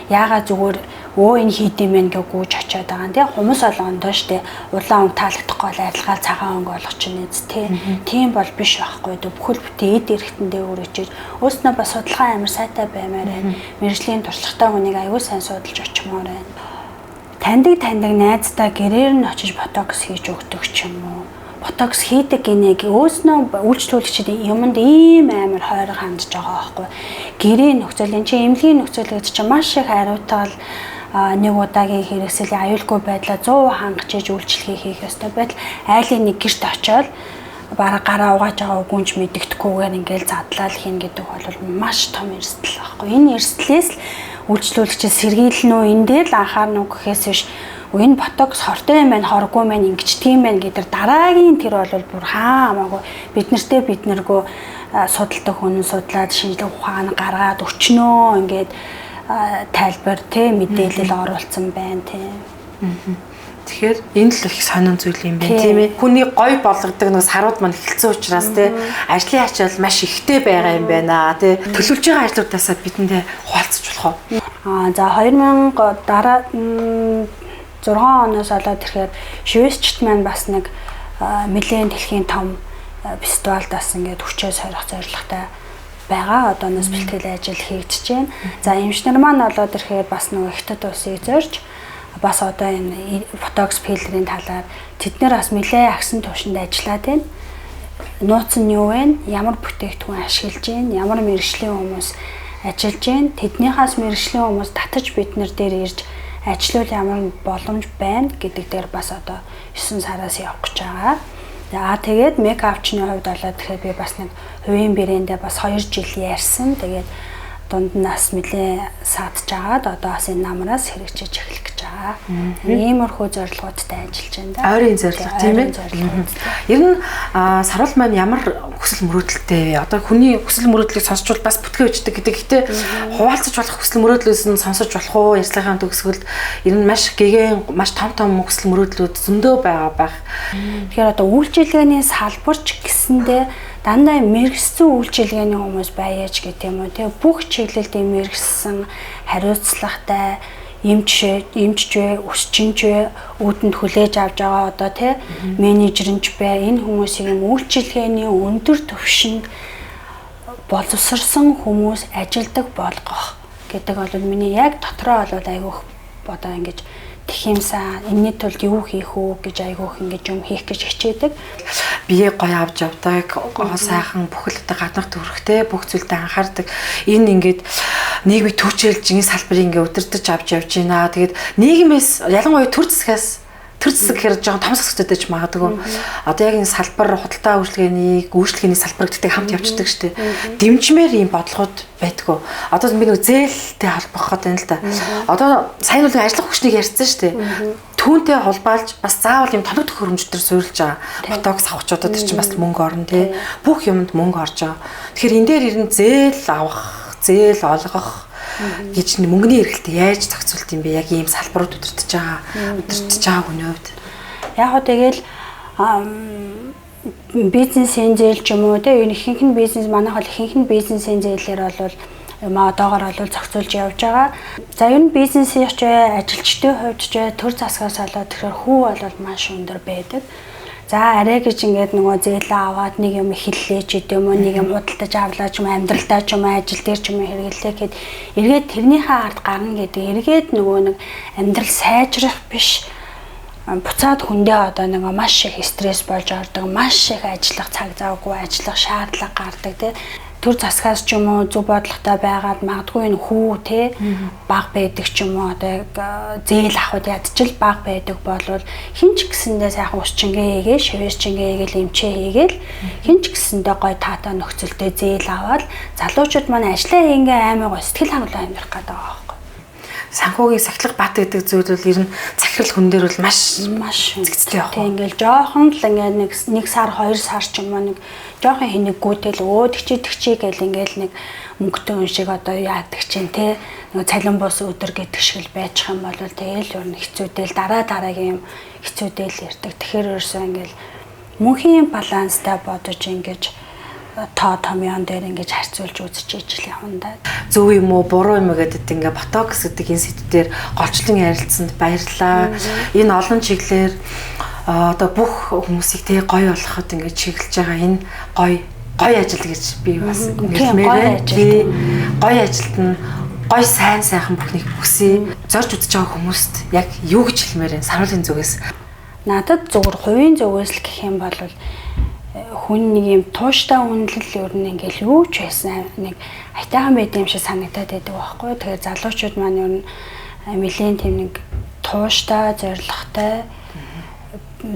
яагаад зүгээр энэ хийдэм байх гэж гүйж очиад байгаа юм тий хүмүүс олгондоо штэ улаан өнгө таалагдахгүй л арилгаал цагаан өнгө олгоч чинь үз тий тийм бол биш байхгүй дөө бүхэл бүтэн эд эрэхтэндээ хүрэгчээж өөснөө бас судалгаа амар сайтай баймаар байна мэргэжлийн туршлагатай хүнийг аягүй сайн судалж очихмоор байна таньдаг найздаа гэрээр нь очиж ботокс хийж өгдөг ч юм уу ботокс хийдэг гинэг өөснөө үйлчлүүлэгчид юмд ийм амар хойрог хандж байгаа байхгүй гэрээ нөхцөл энэ чинь эмнэлгийн нөхцөл гэдэг чинь маш их хариуцлага нэг удаагийн хэрэгсэл аюулгүй байдлаа 100% хангаж иж үйлчлэгээ хийх ёстой байтал айлын нэг гэрт очиод бараг гараа угааж байгаа үгүнч мэддэхгүйгээр ингээл задлал хийн гэдэг бол маш том эрсдэл байхгүй энэ эрсдлээс л үйлчлүүлэгчид сэргийлнэ үү энэ дээр л анхаарна уу гэхээс биш энэ ботокс хортой юм байна, хоргүй байна, ингэж тийм байна гэдэг дараагийн тэр бол бүр хамаагүй бид наргүй судалдаг хүн судлаад шинжлэх ухаан гаргаад өчнөө ингээд тайлбар тэ мэдээлэл оруулсан байна тийм. Тэгэхээр энэ л их сонин зүйл юм байна тийм ээ. Хүний гой болгодог нэг сарууд маань эхэлсэн учраас тийм ажлын ачаал маш ихтэй байгаа юм байна тийм. Төлөвлөж байгаа ажлуудаасаа бидэндээ хуваалцаж болох уу? За 2000 дараа 6 оноос олоод ирэхээр Швейцчт маань бас нэг нэлээд дэлхийн том фестивалдаас ингээд хүчээ сорих зорилготой байгаа. Одооноос бэлтгэл ажил хийгдэж байна. За эмчнэр маань олоод ирэхээр бас нэг хятад улсыг зорж бас одоо энэ ботокс филлерийн талаар тэд нэр бас нэлээд агсан түвшинд ажиллаад байна. Нууц нь юу вэ? Ямар бүтээгдэхүүн ашиглаж байна? Ямар мэргэжлийн хүмүүс ажиллаж байна? Тэднийхээс мэргэжлийн хүмүүс татаж бид нар дээр ирж ажлууд ямар боломж байна гэдэг дээр бас одоо 9 сараас явах гэж байгаа. Тэгээд мейкапчны хувьд болоо тэгэхээр би бас нэг хувийн брэндээ бас 2 жил ярьсан. Тэгээд дунд нас нэлээ саадж агаад одоо бас энэ намраас хэрэгжиж эхлэх гэж байгаа. Иймэрхүү зорилгоудтай ажиллаж байна да. Ойрын зорилго тийм ээ. Ер нь саруул маань ямар хүсэл мөрөөдөлтэй вэ? Одоо хүний хүсэл мөрөөдлийг сонсчвал бас бүтгэн өчдөг гэдэг. Гэтэ хуваалцаж болох хүсэл мөрөөдлөөс нь сонсож болох уу? Ярьцлагын төгсгөлд ер нь маш гэгэн, маш том хүсэл мөрөөдлүүд зөндөө байгаа байх. Тэгэхээр одоо үйлчилгээний салбарч гэсэндээ дандаа мэрэгсэн үйлчилгээний хүмүүс байяаж гэдэг юм уу тий бүх чиглэлд мэрэгсэн хариуцлагатай эмчж вэ, өсчинж вэ, үүдэнд хүлээж авч байгаа одоо тий менежерч бай энэ хүмүүсийг үйлчилгээний өндөр түвшинд боловсрсан хүмүүс ажилдаг болгох гэдэг бол миний яг дотроо бол айгүйх одоо ингэж тэхимсэн энэний тулд юу хийх үү гэж айгүйх ингэж юм хийх гэж хичээдэг. Бие гоё авч явдаг, сайхан бүхэл өдөө гаднах төрхтэй бүх зүйлдээ анхаардаг. Энэ ингээд нийгмийг түүчээлж энэ салбарыг ингээд удирдах авч явж байна. Тэгээд нийгмээс ялангуяа төр засгаас төр засаг гэхээр жоохон том засагчтай ч магадгүй. Одоо яг энэ салбар худалдаа үйлчлэгээний салбар гэдэгтэй хамт явцдаг шүү дээ. Дэмжмээр ийм бодлогод байдгүй. Одоо би нэг зээлтэй холбох гэдэг юм л да. Одоо сайн бол ажиллах хүчнийг ярьсан шүү дээ. Түүнтэй холбоолж бас заавал юм тоног төхөөрөмжтөр суурилж байгаа. Ботокс авахчудад тэр чинь бас мөнгө орно тий. Бүх юмд мөнгө орж байгаа. Тэгэхээр энэ дээр ирэн зээл авах, зээл олгох гэж мөнгөний эргэлтээ яаж зохицуулт юм бэ? Яг ийм салбарууд удирдах байгаа хүний хувьд. Яг хөө тэгэл бизнесийн зээл ч юм уу тий ихэнх нь бизнес манайх бол ихэнх нь бизнесийн зээлээр бол одоогоор бол зохицуулж явж байгаа. За ер нь бизнесийн ажилчдын хувьд ч төр засгаас болоод тэгэхээр хүү бол маш өндөр байдаг. За арай гэж ингээд нөгөө зээлээ аваад нэг юм хэллээ ч гэдэм юм нэг юм худалдаж авлаа ч юм амьдралдаа ч юм ажил дээр ч юм хэрэглээ гэхэд эргээд тэрнийхээ ард гарна гэдэг. Эргээд нөгөө нэг амьдрал сайжрах биш буцаад хүндээ одоо нэг маш их стресс болж ордог, маш их ажиллах цаг завгүй, ажиллах шаардлага гардаг тий. Төр засгаас ч юм уу зөв бодлоготой байгаад магадгүй энэ хүү те баг байдаг ч юм уу одоо зээл авахд ядчил баг байдаг болвол хинч гэсэндээ сайхан усчингээ хийгээл шивэсчингээ хийгээл эмчээ хийгээл хинч гэсэндээ гой таатай нөхцөлтэй зээл аваад залуучууд маань ажиллаа ингээ аймаг гоо сэтгэл хангалуун амьдрах гэдэг байгаа байхгүй. Санхүүгийн сахилга бат гэдэг зүйл бол ер нь захирал хүн дээр бол маш зэгцтэй явах. Тэг ингээл жоохон л ингээ нэг сар 2 сар ч юм уу нэг жоохон хинэггүйтэл тэгчээ гэл ингээл нэг мөнгөтэй хүн шиг одоо яадаг чинь те нэг цалин бус өдөр гэдэг шиг л байж юм бол тэгэл ер нь хэцүүдэл дараагийн юм хэцүүдэл ирдэг. Тэгэхээр ерөөсөө ингээл мөнхийн баланстай бодож ингэж томьёон дээр ингэж харьцуулж үзэж ижил явна да. Зөв юм уу, буруу юм уу гэдэг ингээ ботокс гэдэг энэ сэдвээр голчлон ярилцсанд баярлалаа. Энэ олон чиглэлээр одоо бүх хүмүүсийг тэгээ гоё болгоход ингээ чиглэж байгаа энэ гоё ажил гэж би бас хэлмээр. Гоё ажилд нь гоё сайхан бүхнийг хүсье. Зорж үзэж байгаа хүмүүст яг юу гэж хэлмээр вэ? Саруулын зүгээс. Надад зөвхөн хувийн зүгээс л гэх юм бол хүн нэг юм тууштай үнэлэл ер нь ингээл юу ч байсан нэг айтайхан байд юм шиг санагдаад байдаг байхгүй. Тэгэхээр залуучууд маань ер нь нэлээд тийм нэг тууштай, зоригтой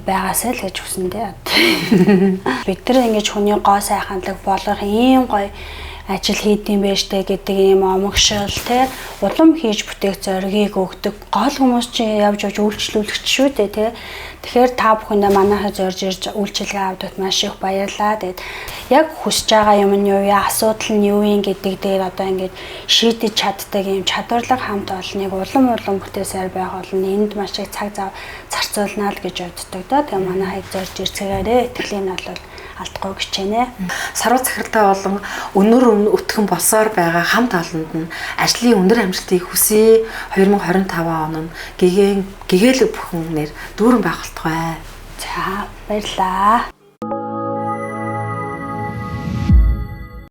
байгаасай л гэж хүсэндээ. Бид нар ингэж хүний гоо сайханлаг болгох ийм гоё ажил хийдэм байж тэ гэдэг ийм омогшил те улам хийж бүтээх зоригийг өгдөг гол хүмүүс чинь явж үйлчлүүлэгч шүү дээ те. Тэгэхээр та бүхэндээ манайхаа зорж ирж үйлчилгээ авдагт маш их баярлалаа. Тэгээд яг хүсэж байгаа юм нь юу вэ? Асуудал нь юу вэ гэдэг дээр одоо ингэж шийдэж чаддаг юм чадварлаг хамт олныг улам бүтээсээр байх болно. Энд маш их цаг зав зарцуулнаа л гэж боддог да. Тэгээ манайхыг зорж ирцгээрээ итгэлийн нь бол алдахгүй гэж байна. Саруу захиралтай болон өнөр өтгөн болсоор байгаа хамт олонд нь ажлын өндөр амжилтыг хүсье. 2025 он нь гэгээлэг бүхнээр дүүрэн байх болтугай. За баярлалаа.